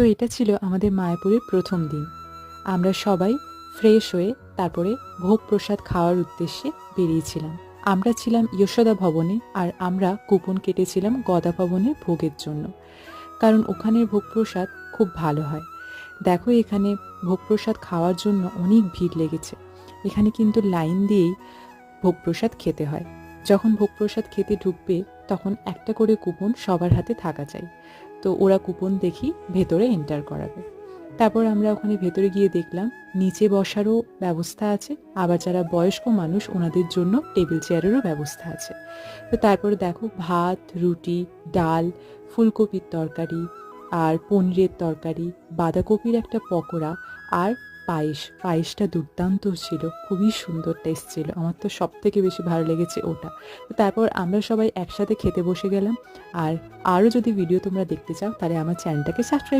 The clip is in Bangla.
তো এটা ছিল আমাদের মায়াপুরের প্রথম দিন। আমরা সবাই ফ্রেশ হয়ে তারপরে ভোগ প্রসাদ খাওয়ার উদ্দেশ্যে বেরিয়েছিলাম। আমরা ছিলাম যশোদা ভবনে, আর আমরা কুপন কেটেছিলাম গদা ভবনের ভোগের জন্য, কারণ ওখানের ভোগ প্রসাদ খুব ভালো হয়। দেখো এখানে ভোগ প্রসাদ খাওয়ার জন্য অনেক ভিড় লেগেছে। এখানে কিন্তু লাইন দিয়েই ভোগ প্রসাদ খেতে হয়। যখন ভোগ প্রসাদ খেতে ঢুকবে তখন একটা করে কুপন সবার হাতে থাকা চাই। তো ওরা কুপন দেখি ভেতরে এন্টার করাবে। তারপর আমরা ওখানে ভেতরে গিয়ে দেখলাম নিচে বসারও ব্যবস্থা আছে, আবার যারা বয়স্ক মানুষ ওনাদের জন্য টেবিল চেয়ারেরও ব্যবস্থা আছে। তো তারপরে দেখো ভাত, রুটি, ডাল, ফুলকপির তরকারি, আর পনিরের তরকারি, বাঁধাকপির একটা পকোড়া, আর পায়েসটা দুর্দান্ত ছিল, খুবই সুন্দর টেস্ট ছিল। আমার তো সব থেকে বেশি ভালো লেগেছে ওটা। তো তারপর আমরা সবাই একসাথে খেতে বসে গেলাম। আর আরও যদি ভিডিও তোমরা দেখতে চাও তাহলে আমার চ্যানেলটাকে সাবস্ক্রাইব